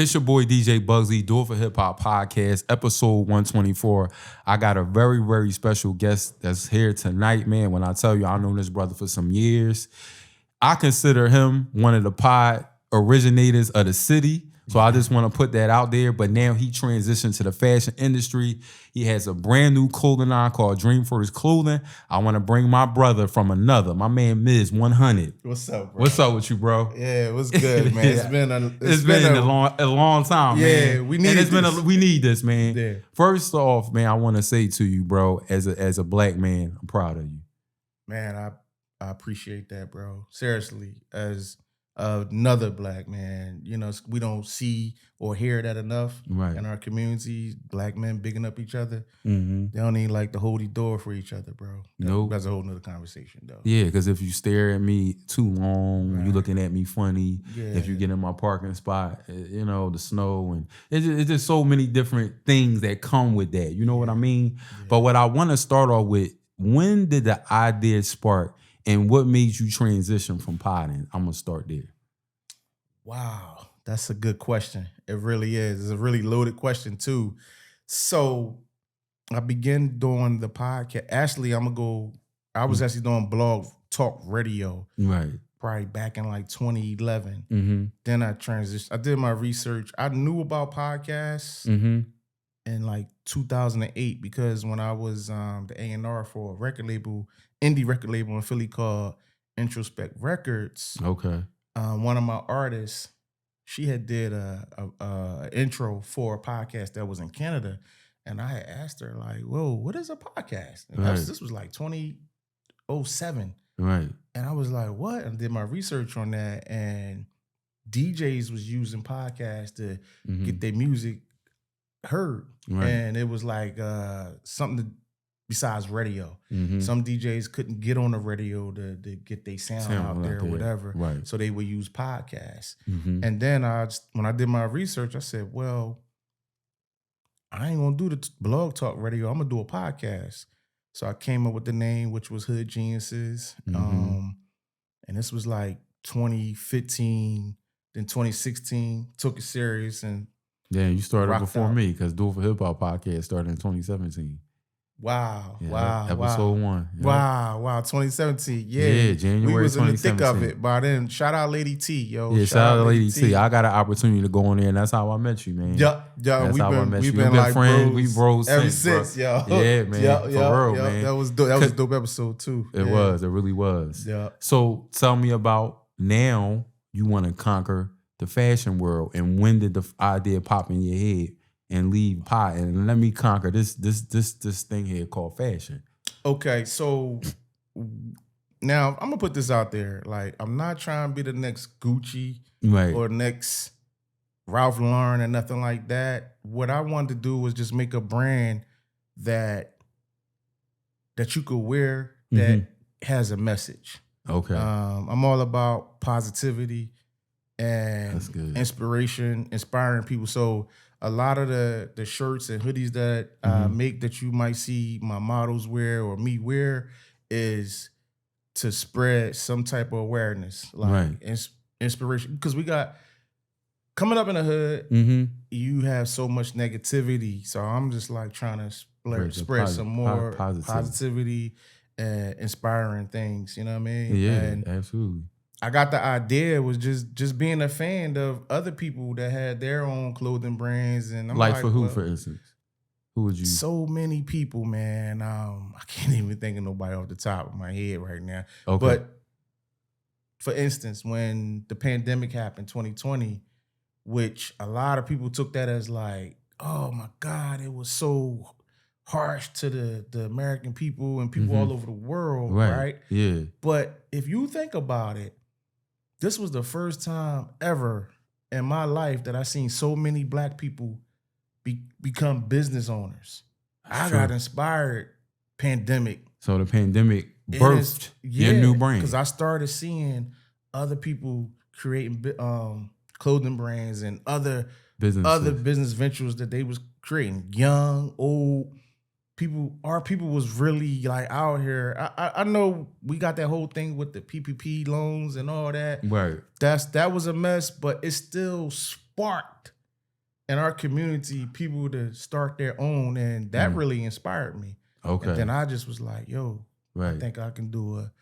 It's your boy DJ Bugsy, Do It for Hip Hop Podcast, episode 124. I got a very, very special guest that's here tonight, man. When I tell you, I've known this brother for some years. I consider him one of the pod originators of the city. So I just want to put that out there. But now he transitioned to the fashion industry. He has a brand new clothing line called Dream for His Clothing. I want to bring my brother from another, my man Miz 100. What's up, bro? What's up with you, bro? Yeah, what's good, man? Yeah. It's been a long time, man. Yeah, we need we need this, man. Yeah. First off, man, I want to say to you, bro, as a black man, I'm proud of you. Man, I appreciate that, bro. Seriously, as another black man, you know, we don't see or hear that enough in our communities. Black men bigging up each other. Mm-hmm. They don't even like to hold the door for each other, bro. Nope. That's a whole nother conversation, though. Yeah, because if you stare at me too long, you looking at me funny. Yeah. If you get in my parking spot, you know, the snow, and it's just so many different things that come with that. You know what I mean? Yeah. But what I want to start off with, when did the idea spark? And what made you transition from potting? I'm going to start there. Wow, that's a good question. It really is. It's a really loaded question, too. So I began doing the podcast. Actually, I was actually doing blog talk radio. Right. Probably back in like 2011. Mm-hmm. Then I transitioned. I did my research. I knew about podcasts in like 2008 because when I was the A&R for a record label, indie record label in Philly called Introspect Records. Okay. One of my artists, she had did a intro for a podcast that was in Canada, and I had asked her like, "Whoa, what is a podcast?" And this was like 2007, right? And I was like, "What?" And did my research on that, and DJs was using podcasts to get their music heard, and it was like something besides radio. Some DJs couldn't get on the radio to get their sound out there or whatever. Right. So they would use podcasts. And then when I did my research, I said, well, I ain't going to do the blog talk radio. I'm going to do a podcast. So I came up with the name, which was Hood Geniuses. And this was like 2015, then 2016, took it serious. And yeah, you started before me because Do It for Hip Hop Podcast started in 2017. Wow, yeah, wow, episode 1. Yeah. Wow, 2017. Yeah, January we was in the thick 2017. of it by then. Shout out Lady T, yo. Yeah, shout out Lady T. I got an opportunity to go on there, and that's how I met you, man. Yeah, that's how I met you. We've been like friends. Bros we bros ever since, yo. Yeah, man, for real, man. That was dope. That was a dope episode too. It was. It really was. Yeah. So tell me about now. You want to conquer the fashion world, and when did the idea pop in your head? And leave pot and let me conquer this thing here called fashion. Okay, so now I'm gonna put this out there. Like, I'm not trying to be the next Gucci or next Ralph Lauren or nothing like that. What I wanted to do was just make a brand that you could wear that has a message. Okay. I'm all about positivity and inspiration, inspiring people. So a lot of the shirts and hoodies that I make that you might see my models wear or me wear is to spread some type of awareness, like inspiration. Because we got, coming up in the hood, you have so much negativity. So I'm just like trying to spread some more positivity and inspiring things. You know what I mean? Yeah, and absolutely. I got the idea was just being a fan of other people that had their own clothing brands, and I'm like for who, for instance? Who would you? So many people, man. I can't even think of nobody off the top of my head right now. Okay. But for instance, when the pandemic happened, 2020, which a lot of people took that as like, oh my God, it was so harsh to the American people and people all over the world, right? Yeah. But if you think about it, this was the first time ever in my life that I seen so many black people become business owners. I got inspired pandemic. So the pandemic birthed your new brand. Because I started seeing other people creating clothing brands and other business ventures that they was creating. Young, old people. Our people was really like out here. I know we got that whole thing with the PPP loans and all that. Right. That was a mess, but it still sparked in our community people to start their own, and that really inspired me. Okay. And then I just was like, yo, Right. I think I can do a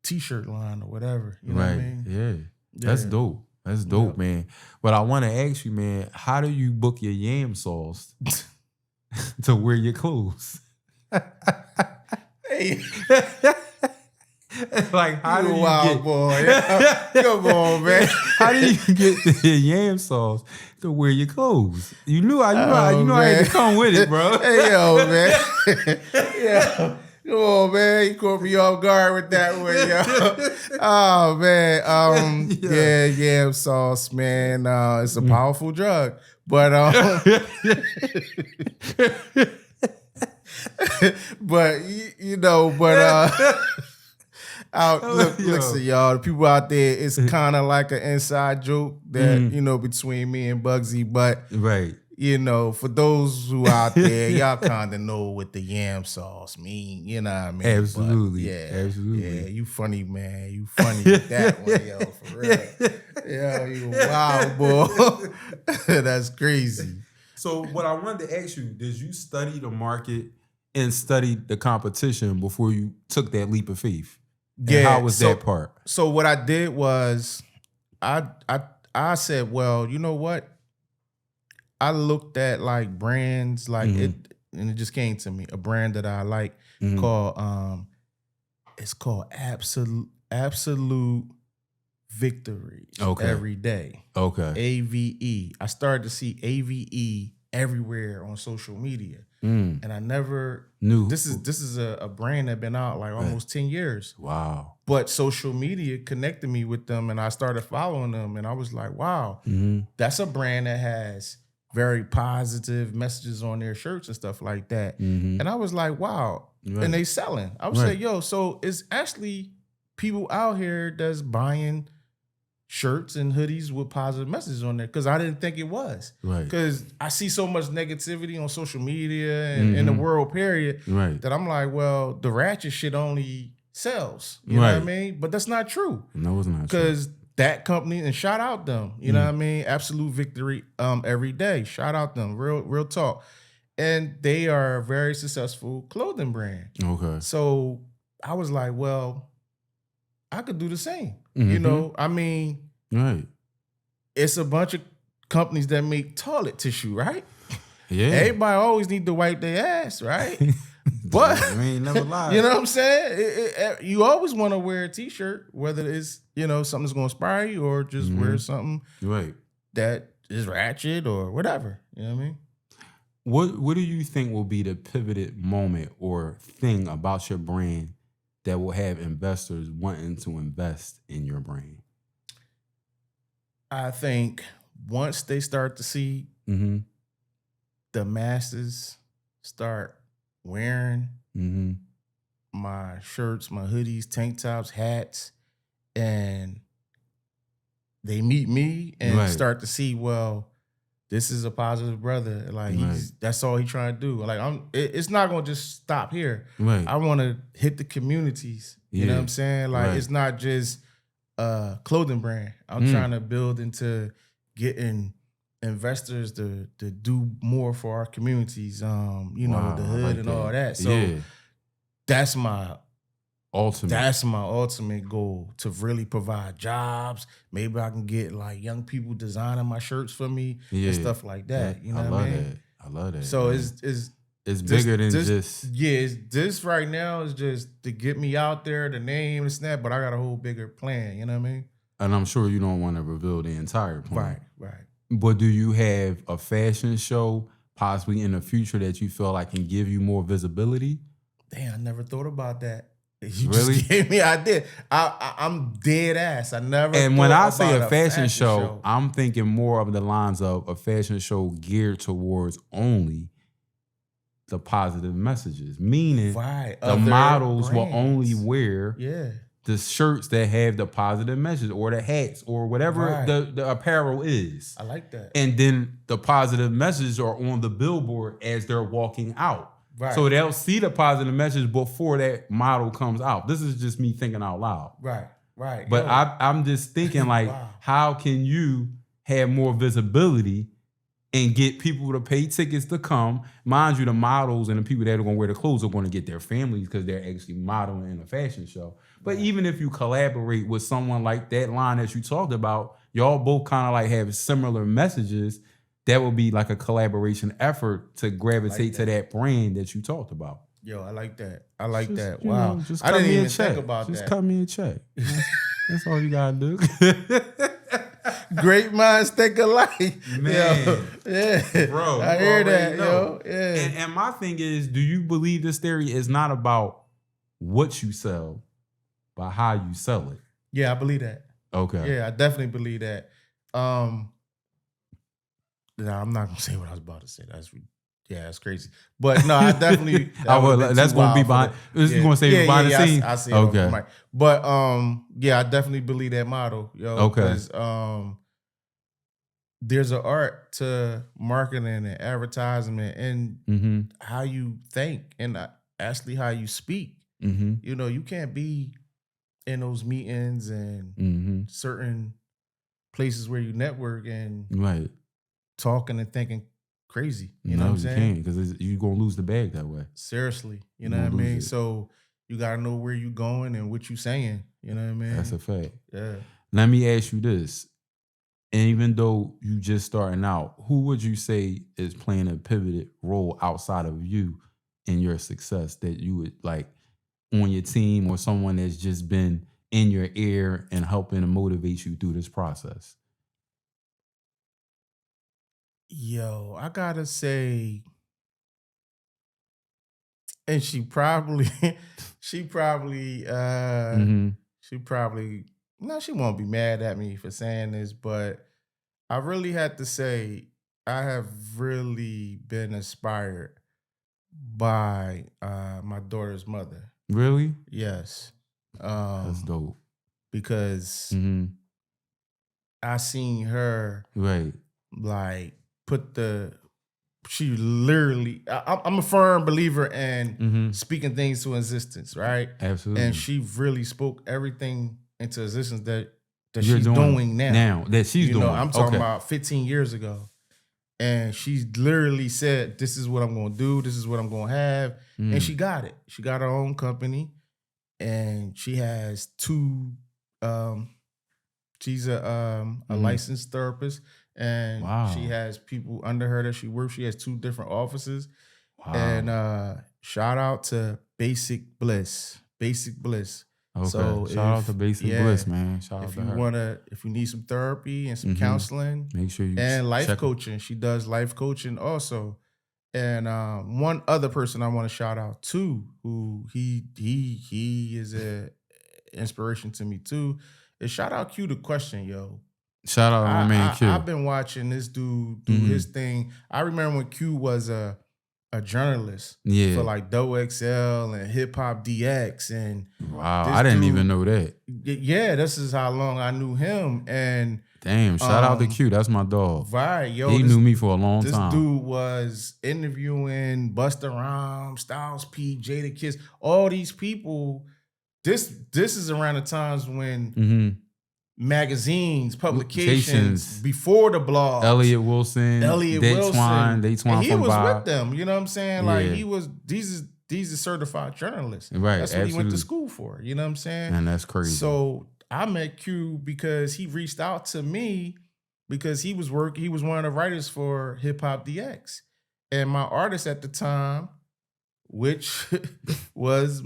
t-shirt line or whatever. You know what I mean? Yeah. That's dope. That's dope, man. But I want to ask you, man, how do you book your yam sauce to wear your clothes? Hey. Like, how do you wild get, boy? Come on, man. How do you get the yam sauce to wear your clothes? You knew I had to come with it, bro. Hey, yo, man. Yeah. Come on, man. You caught me off guard with that one, yo. Oh, man. Yeah, yam sauce, man. It's a powerful drug. But but listen, y'all. The people out there, it's kind of like an inside joke that between me and Bugsy. But for those who out there, y'all kind of know what the yam sauce mean. You know what I mean? Absolutely, but absolutely. Yeah, you funny, man. You funny with that one, yo. For real. Yo, you wild boy. That's crazy. So, what I wanted to ask you: did you study the market and study the competition before you took that leap of faith? And how was that part? So what I did was I said, well, you know what? I looked at like brands like it, and it just came to me. A brand that I like called it's called Absolute Victory. Every day. Okay. AVE. I started to see AVE everywhere on social media. And I never knew this is a brand that been out like almost 10 years. Wow. But social media connected me with them, and I started following them, and I was like, wow, that's a brand that has very positive messages on their shirts and stuff like that. And I was like, wow. And they selling. I was like, yo, so it's actually people out here that's buying shirts and hoodies with positive messages on there, because I didn't think it was. Because I see so much negativity on social media and in the world, period, that I'm like, well, the ratchet shit only sells. You know what I mean? But that's not true. No, it's not true. Because that company, and shout out them, you know what I mean? Absolute Victory every day. Shout out them. Real talk. And they are a very successful clothing brand. Okay. So I was like, well, I could do the same. You know, I mean, it's a bunch of companies that make toilet tissue, right? Yeah. Everybody always need to wipe their ass, right? But I mean, never lie. You know what I'm saying? You always want to wear a t-shirt, whether it's, something that's going to inspire you, or just wear something that is ratchet or whatever. You know what I mean? What do you think will be the pivoted moment or thing about your brand that will have investors wanting to invest in your brand? I think once they start to see the masses start wearing my shirts, my hoodies, tank tops, hats, and they meet me and start to see, well, this is a positive brother. Like that's all he trying to do. Like it's not gonna just stop here. I want to hit the communities. You know what I'm saying? Like it's not just a clothing brand. I'm trying to build into getting investors to do more for our communities. The hood like and all that. So that's my ultimate goal, to really provide jobs. Maybe I can get like young people designing my shirts for me and stuff like that. You know what I mean? I love that. So man. It's bigger than just this right now is just to get me out there, the name and snap, but I got a whole bigger plan, you know what I mean? And I'm sure you don't want to reveal the entire plan. Right. But do you have a fashion show possibly in the future that you feel like can give you more visibility? Damn, I never thought about that. You just gave me an idea. I'm dead ass. I never. And when I say a fashion show, I'm thinking more of the lines of a fashion show geared towards only the positive messages, meaning the models will only wear the shirts that have the positive message, or the hats, or whatever the apparel is. I like that. And then the positive messages are on the billboard as they're walking out. So they'll see the positive message before that model comes out. This is just me thinking out loud. Right. But I'm just thinking like, how can you have more visibility and get people to pay tickets to come. Mind you, the models and the people that are going to wear the clothes are going to get their families because they're actually modeling in a fashion show. But even if you collaborate with someone like that line that you talked about, y'all both kind of like have similar messages. That would be like a collaboration effort to gravitate to that brand that you talked about. Yo, I like that. I like that. You Wow. know, just I cut didn't me even a check. think about just that. Just cut me a check. That's all you gotta do. Great minds think alike. Man. Yo, yeah. Bro, I hear that, know. yo. Yeah. And my thing is, do you believe this theory is not about what you sell, but how you sell it? Yeah, I believe that. Okay. Yeah, I definitely believe that. Nah, I'm not gonna say what I was about to say. That's crazy. But no, I definitely. That's gonna be behind. You gonna say behind the scenes? I see. Okay. But I definitely believe that model, yo. Okay. Because there's an art to marketing and advertisement and how you think and actually how you speak. You know, you can't be in those meetings and certain places where you network and talking and thinking crazy. You know what I'm saying? You can't, because you're going to lose the bag that way. Seriously. You know what I mean? So you got to know where you going and what you saying. You know what I mean? That's a fact. Yeah. Let me ask you this. And even though you just starting out, who would you say is playing a pivotal role outside of you in your success that you would like on your team, or someone that's just been in your ear and helping to motivate you through this process? Yo, I gotta say, and she probably, no, she won't be mad at me for saying this, but I really had to say, I have really been inspired by my daughter's mother. Really? Yes. That's dope. Because I seen her like she literally, I'm a firm believer in speaking things to existence, right? Absolutely. And she really spoke everything into existence that she's doing now. That she's doing. I'm talking about 15 years ago. And she literally said, this is what I'm going to do. This is what I'm going to have. And she got it. She got her own company. And she has two, she's a licensed therapist. And she has people under her that she works. She has 2 different offices. Wow. And shout out to Basic Bliss. Basic Bliss. Okay. So shout out to Basic Bliss, man. Shout out to her. If you need some therapy and some counseling, make sure you and life coaching. She does life coaching also. And one other person I want to shout out to, who he is a inspiration to me too, is shout out Q the Question, yo. Shout out my man Q. I've been watching this dude do his thing. I remember when Q was a journalist for like XL and Hip Hop DX, and I didn't even know that. Yeah, this is how long I knew him. And damn, shout out to Q. That's my dog. Right, yo. He knew me for a long time. This dude was interviewing Busta Rhymes, Styles P, Jada Kiss, all these people. This is around the times when magazines, publications, before the blog. Elliot Wilson. They twine and he from was Bob. with them. You know what I'm saying? Like he was. These are certified journalists. Right. That's what he went to school for. You know what I'm saying? And that's crazy. So I met Q because he reached out to me because he was one of the writers for Hip Hop DX, and my artist at the time, which was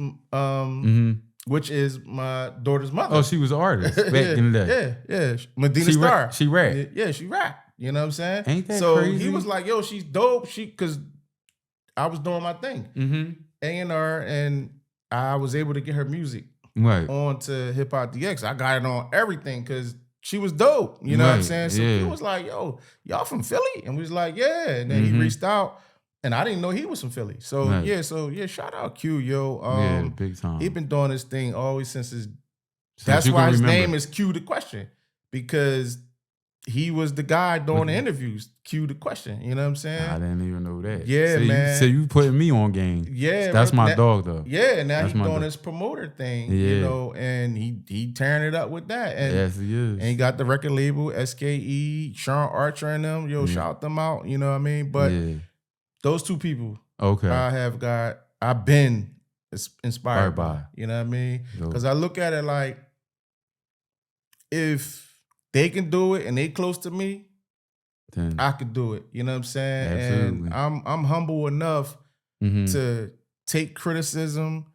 which is my daughter's mother. Oh, she was an artist back in the day. Yeah. Medina Star. She rap. Yeah, she rap. You know what I'm saying? Ain't that So crazy? he was like, yo, she's dope. Because I was doing my thing. A&R, and I was able to get her music onto Hip Hop DX. I got it on everything because she was dope. You know what I'm saying? So he was like, yo, y'all from Philly? And we was like, yeah. And then he reached out. And I didn't know he was from Philly. So shout out Q, yo. Big time. He been doing this thing always since that's why his name is Q the Question. Because he was the guy doing the interviews. Cue the question. You know what I'm saying? I didn't even know that. Yeah, man. So you putting me on game. Yeah, that's my dog though. Yeah, now he's doing his promoter thing. Yeah. You know, and he tearing it up with that. And, yes, he is. And he got the record label SKE, Sean Archer, and them. Yo, shout them out. You know what I mean? But those two people, I've been inspired by. You know what I mean? Because I look at it like, if they can do it and they close to me, then I could do it. You know what I'm saying? Absolutely. And I'm humble enough to take criticism.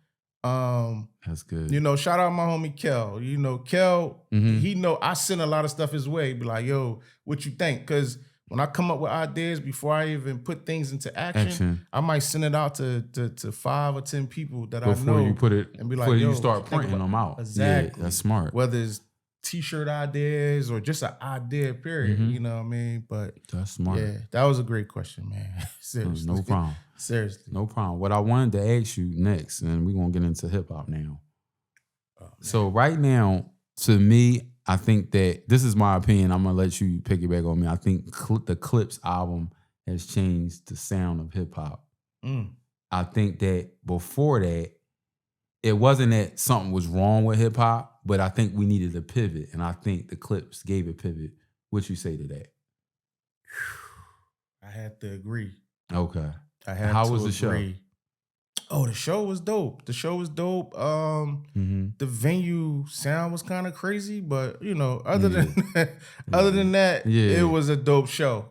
That's good. You know, shout out my homie Kel. You know, Kel, he know I send a lot of stuff his way. Be like, yo, what you think? Because when I come up with ideas before I even put things into action. I might send it out to 5 or 10 people that I know. Before you put it, and be like, before you start printing them out. Exactly. Yeah, that's smart. Whether it's T-shirt ideas or just an idea, period. You know what I mean? But that's smart. Yeah, that was a great question, man. Seriously. No problem. Seriously. No problem. What I wanted to ask you next, and we're going to get into hip-hop now. So right now, to me, I think that, this is my opinion, I'm going to let you piggyback on me. I think the Clips album has changed the sound of hip-hop. I think that before that, it wasn't that something was wrong with hip-hop, but I think we needed a pivot, and I think the Clips gave a pivot. What you say to that? I had to agree. Okay. How was the show? Oh, the show was dope. The show was dope. The venue sound was kind of crazy, but you know, other than that, it was a dope show.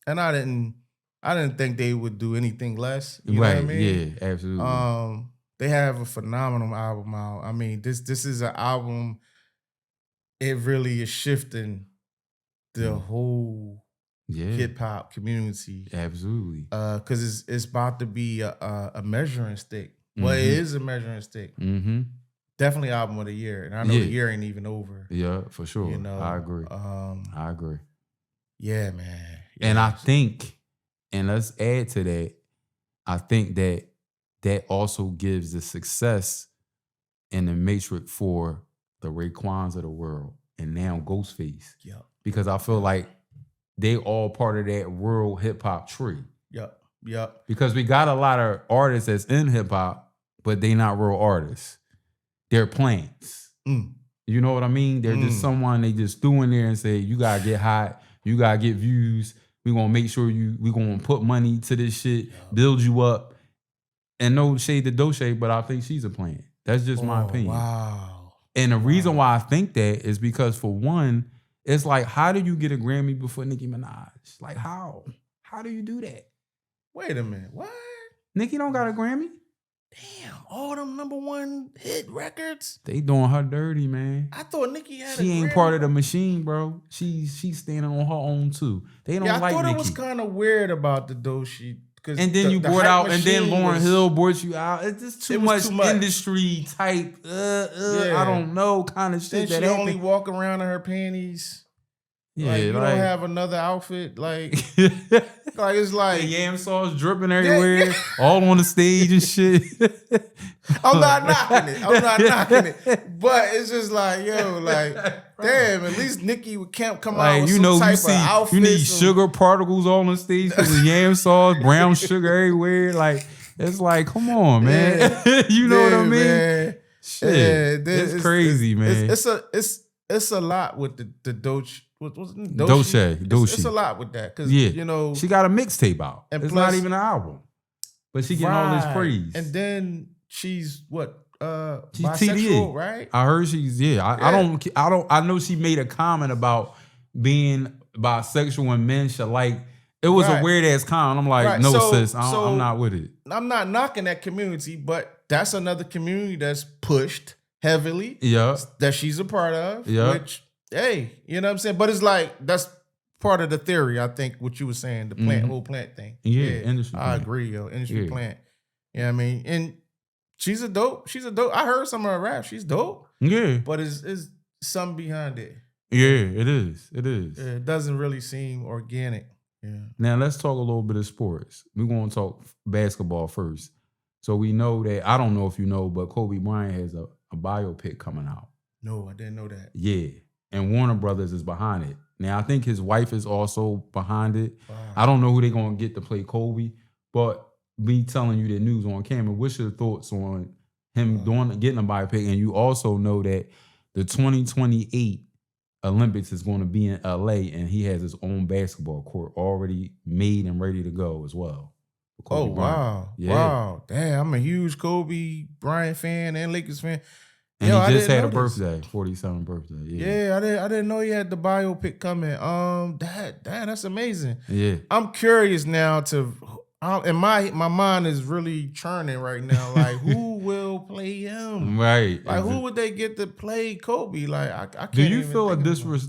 And I didn't think they would do anything less. You know what I mean? Yeah, absolutely. They have a phenomenal album out. I mean, this is an album. It really is shifting the whole hip hop community. Absolutely. Because it's about to be a measuring stick. Well, it is a measuring stick. Definitely album of the year, and I know the year ain't even over. Yeah, for sure. You know, I agree. I agree. Yeah, man. Yeah, and I think, and let's add to that, I think that also gives the success in the matrix for the Raekwons of the world and now Ghostface. Yep. Because I feel like they all part of that world hip hop tree. Yep. Because we got a lot of artists that's in hip hop, but they not real artists. They're plants. You know what I mean? They're just someone they just threw in there and say, you gotta get hot, you gotta get views. We gonna make sure we gonna put money to this shit, build you up. And no shade to Doche, but I think she's a plant. That's just my opinion. Wow. And the reason why I think that is because, for one, it's like, how do you get a Grammy before Nicki Minaj? Like, how? How do you do that? Wait a minute. What? Nicki don't got a Grammy? Damn, all them #1 hit records? They doing her dirty, man. I thought Nicki had a Grammy. She ain't part of the machine, bro. She's standing on her own, too. They don't like Nicki. I thought it was kind of weird about the Doshi. And then you brought out, and then Lauryn Hill brought you out. It's just too much industry type, I don't know, kind of shit. Then she only walk around in her panties. Yeah, like, you don't have another outfit. Like, like it's like the yam sauce dripping everywhere, all on the stage and shit. I'm not knocking it. But it's just like, yo, like, damn, at least Nicki would come out with some type of outfit. You need sugar particles all on the stage because of yam sauce, brown sugar everywhere. Like, it's like, come on, man. You know what I mean? Man. Shit, it's crazy, man. It's a lot with the Doche. What's it? Doche. It's a lot with that because you know she got a mixtape out. And it's not even an album, but she getting all this praise. And then she's what? She's bisexual, TDA, right? I heard she's I know she made a comment about being bisexual and men should like. It was a weird ass comment. I'm like, no, sis, I'm not with it. I'm not knocking that community, but that's another community that's pushed heavily. Yeah, that she's a part of. Yeah, which. Hey, you know what I'm saying? But it's like, that's part of the theory, I think, what you were saying, the plant, whole plant thing. Yeah, industry I plant. agree, yo. Industry plant. You know what I mean? And she's a dope. I heard some of her rap. She's dope. Yeah. But it's something behind it. Yeah, it is. It is. Yeah, it doesn't really seem organic. Yeah. Now, let's talk a little bit of sports. We're going to talk basketball first. So we know that, I don't know if you know, but Kobe Bryant has a biopic coming out. No, I didn't know that. Yeah. And Warner Brothers is behind it. Now, I think his wife is also behind it. Wow. I don't know who they're going to get to play Kobe, but me telling you the news on camera, what's your thoughts on him getting a biopic? And you also know that the 2028 Olympics is going to be in L.A. and he has his own basketball court already made and ready to go as well. Kobe Bryant. Wow. Damn, I'm a huge Kobe Bryant fan and Lakers fan. And he just had a birthday, 47th birthday. Yeah, I didn't know he had the biopic coming. That's amazing. Yeah. I'm curious now and my mind is really churning right now. Like, who will play him? Right. Like, who would they get to play Kobe? Like, I can't. Do you feel a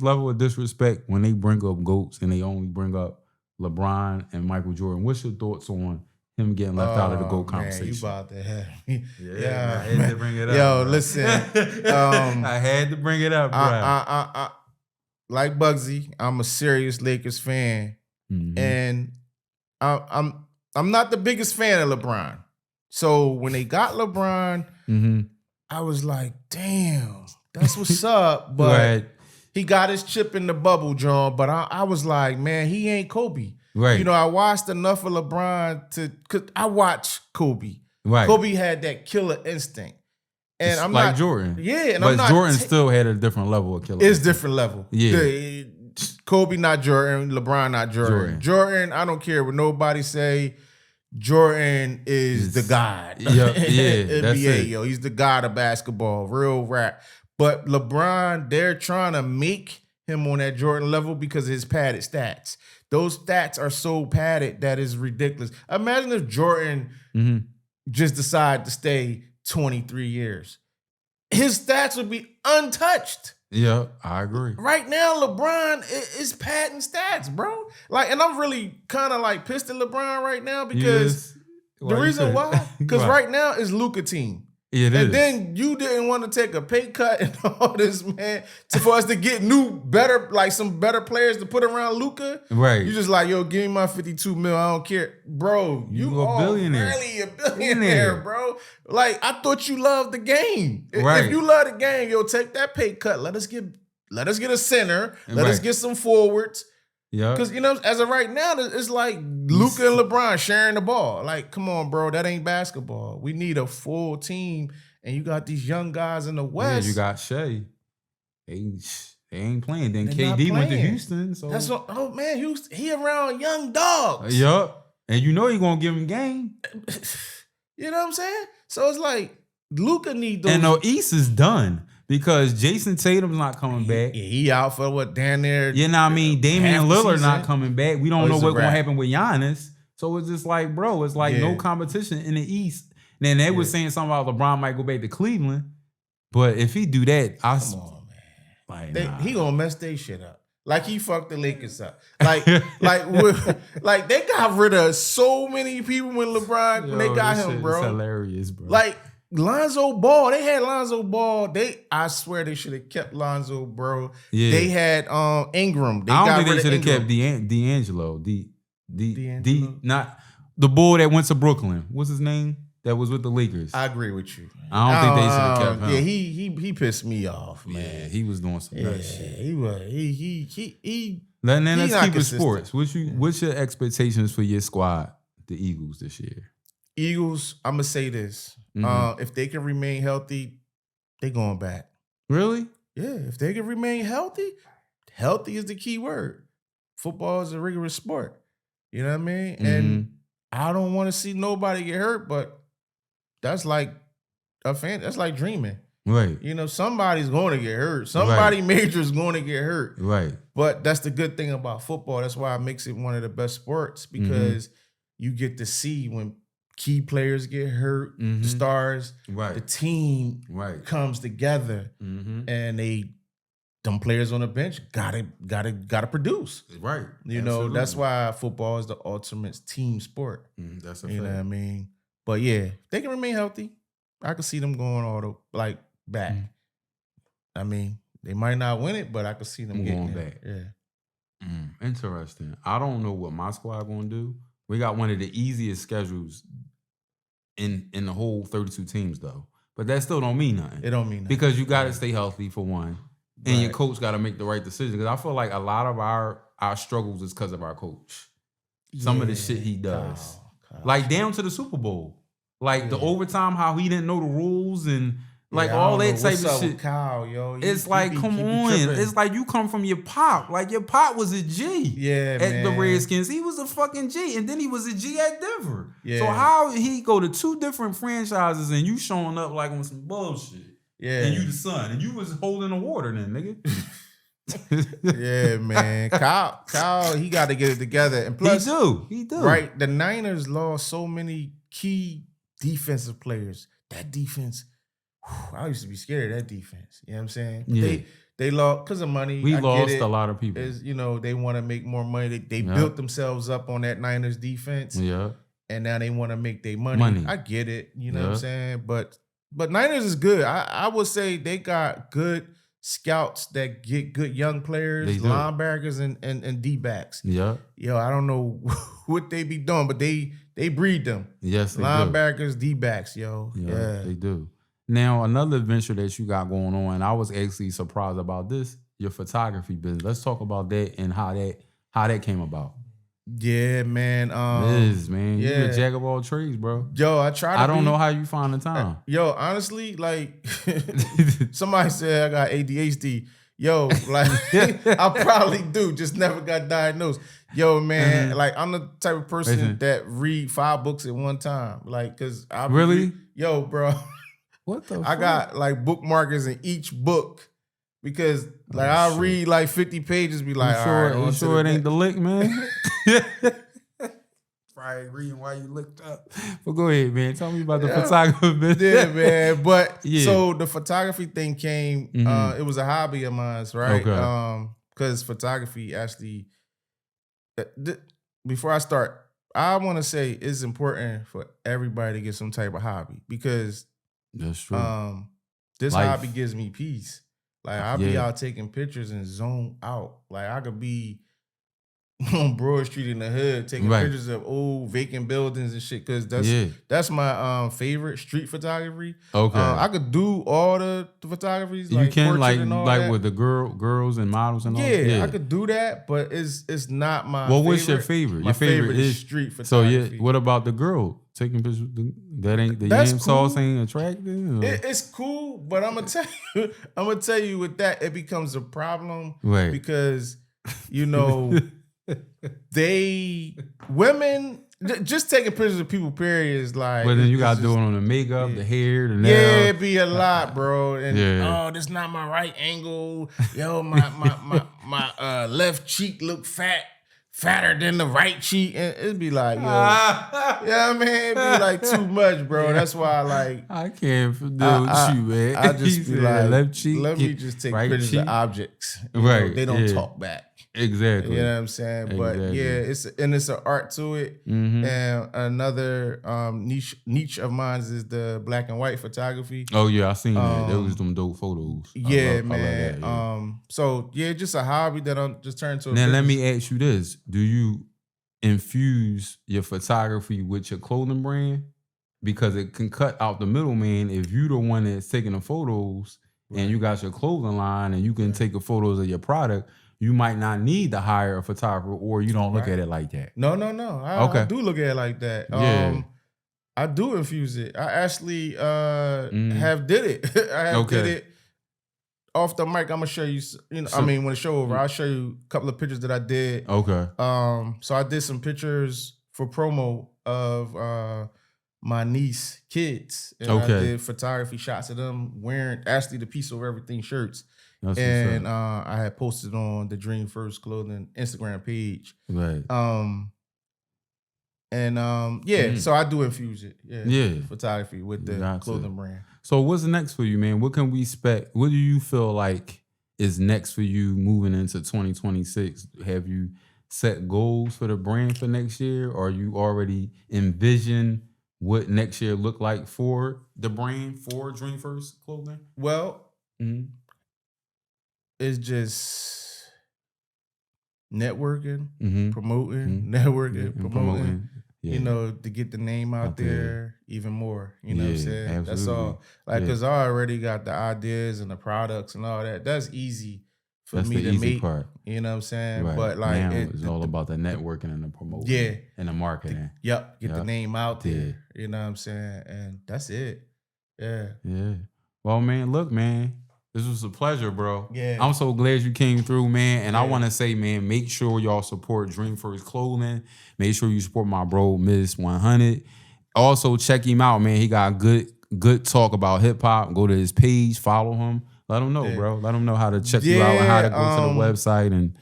level of disrespect when they bring up GOATs and they only bring up LeBron and Michael Jordan? What's your thoughts on him getting left out of the GOAT conversation? You about to have me. Yeah, I had to bring it up. Yo, listen. I had to bring it up, bro. I like Bugsy, I'm a serious Lakers fan. Mm-hmm. And I'm not the biggest fan of LeBron. So when they got LeBron, mm-hmm. I was like, damn, that's what's up. But right. he got his chip in the bubble, John. But I was like, man, he ain't Kobe. Right. You know, I watched enough of LeBron cause I watched Kobe. Right. Kobe had that killer instinct. And I'm like not Jordan. Yeah, and but I'm not Jordan still had a different level of killer. It's different level. Yeah. Kobe not Jordan, LeBron not Jordan. Jordan, I don't care what nobody say. Jordan is the god. Yeah, NBA, yo. He's the god of basketball, real rap. But LeBron, they're trying to make him on that Jordan level because of his padded stats. Those stats are so padded that is ridiculous. Imagine if Jordan just decided to stay 23 years. His stats would be untouched. Yeah, I agree. Right now, LeBron is padding stats, bro. Like, and I'm really kind of like pissed at LeBron right now because the reason why, because right now it's Luka team. It and is. Then you didn't want to take a pay cut and all this, man, for us to get some better players to put around Luka. Right. You just like, yo, give me my 52 mil. I don't care. Bro, you a billionaire. Really a billionaire, bro. Like, I thought you loved the game. Right. If you love the game, yo, take that pay cut. Let us get a center. Let us get some forwards. Yeah. Because, you know, as of right now, it's like Luka and LeBron sharing the ball. Like, come on, bro. That ain't basketball. We need a full team. And you got these young guys in the West. Yeah, you got Shea. They ain't playing. Then KD went to Houston. So that's what, oh, man, Houston, he around young dogs. Yup. And you know he going to give him game. You know what I'm saying? So it's like, Luka need those. And the East is done. Because Jason Tatum's not coming back. Yeah, he out for what, down there. You know what I mean? Damian Lillard not coming back. We don't know what's going to happen with Giannis. So it's just like, bro, it's like no competition in the East. And then they were saying something about LeBron might go back to Cleveland. But if he do that, come on, man. He gonna mess their shit up. Like he fucked the Lakers up. Like they got rid of so many people when LeBron when they got him, bro. It's hilarious, bro. Like Lonzo Ball, they had Lonzo Ball. I swear they should have kept Lonzo, bro. Yeah. They had Ingram. I don't think they should have kept D'Angelo. Not the boy that went to Brooklyn. What's his name? That was with the Lakers. I agree with you. I don't think they should have kept him. Yeah, he pissed me off, man. Yeah, he was doing some nut shit. He was. He. Then let's keep it sports. What's your expectations for your squad, the Eagles, this year? Eagles, I'm gonna say this. If they can remain healthy, they going back. Really? Yeah, if they can remain healthy is the key word. Football is a rigorous sport. You know what I mean? And I don't want to see nobody get hurt, but that's like that's like dreaming. Right. You know, somebody's going to get hurt. Somebody major is going to get hurt. Right. But that's the good thing about football. That's why it makes it one of the best sports because you get to see when key players get hurt, the stars, the team comes together, and them players on the bench gotta produce. Right. You know, that's why football is the ultimate team sport. That's a fact. You know what I mean? But yeah, if they can remain healthy, I can see them going all the back. I mean, they might not win it, but I can see them getting back. Yeah. Interesting. I don't know what my squad gonna do. We got one of the easiest schedules in the whole 32 teams, though. But that still don't mean nothing. It don't mean nothing. Because you got to stay healthy, for one. And your coach got to make the right decision. Because I feel like a lot of our struggles is because of our coach. Some of the shit he does. Like down to the Super Bowl. Like the overtime, how he didn't know the rules and like all that type of shit. Kyle, yo. It's like, come on. It's like you come from your pop. Like your pop was a G at the Redskins. He was a fucking G. And then he was a G at Denver. Yeah. So how he go to 2 different franchises and you showing up like on some bullshit. Yeah. And you the son. And you was holding the water then, nigga. Yeah, man. Kyle, he got to get it together. And plus, he do. Right, the Niners lost so many key defensive players. That defense, I used to be scared of that defense. You know what I'm saying? Yeah. They lost because of money. We lost a lot of people. They want to make more money. They built themselves up on that Niners defense. Yeah. And now they want to make their money. I get it. You know what I'm saying? But Niners is good. I would say they got good scouts that get good young players, linebackers and D-backs. Yeah. Yo, I don't know what they be doing, but they breed them. Yes, they linebackers, D-backs, yo. Yeah, they do. Now, another adventure that you got going on, and I was actually surprised about this, your photography business. Let's talk about that and how that came about. Yeah, man. Man. Yeah. You a jack of all trades, bro. Yo, I don't know how you find the time. Yo, honestly, like somebody said I got ADHD. Yo, like I probably do, just never got diagnosed. Yo, man, like I'm the type of person that read 5 books at one time. Like, cause I really, yo, bro. What the? I got like bookmarkers in each book because like I read like 50 pages, be like, you sure it ain't the lick, man? Probably reading while you looked up. But go ahead, man. Tell me about the photography business. Yeah, man. But so the photography thing came. It was a hobby of mine, right? Okay. Because photography actually. Before I start, I want to say it's important for everybody to get some type of hobby because that's true. This hobby gives me peace. Like I'll be out taking pictures and zone out. Like I could be on Broad Street in the hood taking pictures of old vacant buildings and shit because that's my favorite street photography. Okay, I could do all the photographies. You can like with the girls and models and all. Yeah, I could do that, but it's not my. Well, what's your favorite? Your favorite is street photography. So what about the girl taking pictures? That ain't the yam sauce ain't attractive. It's cool, but I'm gonna tell you with that it becomes a problem, because women just taking pictures of people, period, is like. But then you gotta do it on the makeup, the hair, the nails. Yeah, it'd be a lot, bro. And this not my right angle. Yo, my left cheek look fatter than the right cheek, and it'd be like, yo, I mean, it'd be like too much, bro. That's why, like, I can't deal with you, man. I just be like, left cheek, let me just take pictures of objects. They don't talk back. Exactly. You know what I'm saying? But it's an art to it. Mm-hmm. And another niche of mine is the black and white photography. Oh yeah, I seen that. There was them dope photos. Yeah, man. So just a hobby that I'm just turning to a Now business. let me ask you this. Do you infuse your photography with your clothing brand? Because it can cut out the middleman if you the one that's taking the photos and you got your clothing line and you can take the photos of your product. You might not need to hire a photographer, or you don't look at it like that. No. I do look at it like that. I do infuse it. I actually have did it. I did it off the mic. I'm gonna show you. When the show over, I'll show you a couple of pictures that I did. Okay. So I did some pictures for promo of my niece kids, and I did photography shots of them wearing actually the Piece Over Everything shirts. And I had posted on the Dream First Clothing Instagram page. Right. So I do infuse it. Yeah. Photography with the clothing brand. So what's next for you, man? What can we expect? What do you feel like is next for you moving into 2026? Have you set goals for the brand for next year? Or you already envision what next year look like for the brand, for Dream First Clothing? Well, it's just networking, promoting, networking, promoting. you know, to get the name out there even more. You know what I'm saying? Absolutely. That's all. Like, because I already got the ideas and the products and all that. That's easy for me to make. Part. You know what I'm saying? Right. But like, now it's all about the networking and the promoting. And the marketing. Get the name out there. You know what I'm saying? And that's it. Yeah. Well, man, look, man. This was a pleasure, bro. Yeah. I'm so glad you came through, man. And I want to say, man, make sure y'all support Dream First Clothing. Make sure you support my bro, Miss 100. Also, check him out, man. He got good talk about hip hop. Go to his page, follow him. Let him know, bro. Let him know how to check you out and how to go to the website and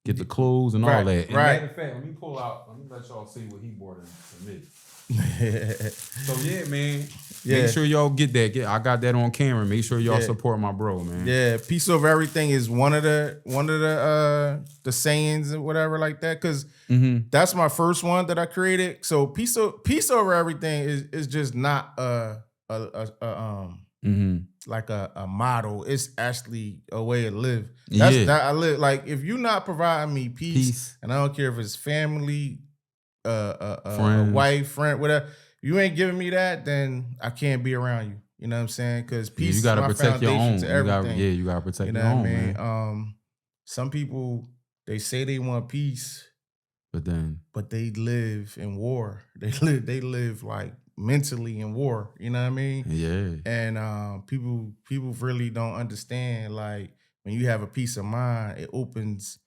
get the clothes and all that. And matter of fact, let me let y'all see what he bought in submit. So yeah, man. Make sure y'all get that. I got that on camera. Make sure y'all support my bro, man. Yeah, peace over everything is one of the sayings and whatever like that. Cause that's my first one that I created. So peace over everything is just not like a model. It's actually a way to live. That I live. Like if you're not providing me peace, and I don't care if it's family, a wife, friend, whatever. You ain't giving me that, then I can't be around you. You know what I'm saying? Because peace you gotta is my protect your own. foundation to everything. You gotta protect you know your own, what I mean? man. Some people, they say they want peace, but they live in war. They live like mentally in war. You know what I mean? Yeah. And people really don't understand. Like when you have a peace of mind, it opens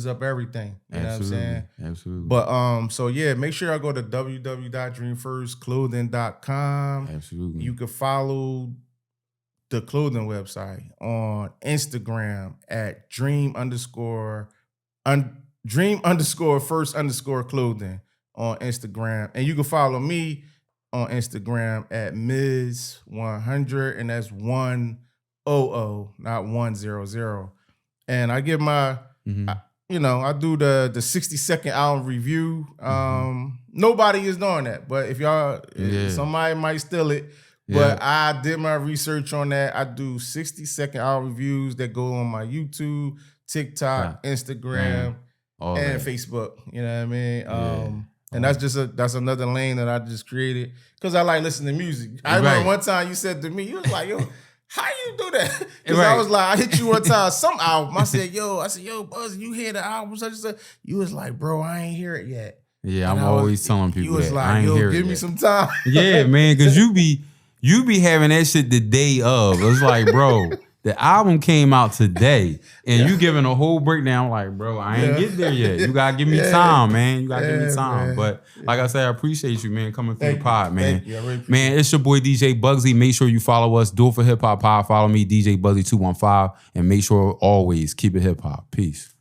up everything. You know what I'm saying? Absolutely. But so yeah, make sure y'all go to www.dreamfirstclothing.com. Absolutely. You can follow the clothing website on Instagram at dream_first_clothing on Instagram. And you can follow me on Instagram at Ms100, and that's 100, not 100. And I give my I do the 60-second album review. Nobody is doing that, but if y'all, somebody might steal it. But I did my research on that. I do 60-second album reviews that go on my YouTube, TikTok, Instagram, and Facebook. You know what I mean? And that's another lane that I just created because I like listening to music. I remember one time you said to me, you was like, yo, how you do that? Because I was like, I hit you one time, some album. I said, yo, Buzz, you hear the album? Such and such. You was like, bro, I ain't hear it yet. Yeah, I'm always telling people you was that. Like, I ain't hear it give yet. me some time. Yeah, man, because you be having that shit the day of. It's like, bro, the album came out today, and you giving a whole breakdown. Like, bro, I ain't get there yet. You gotta give me time, man. You gotta give me time. Man. But like I said, I appreciate you, man, coming through the pod, man. Man, it's your boy DJ Bugsy. Make sure you follow us. Do it for Hip Hop Pod. Follow me, DJ Bugsy 215, and make sure always keep it hip hop. Peace.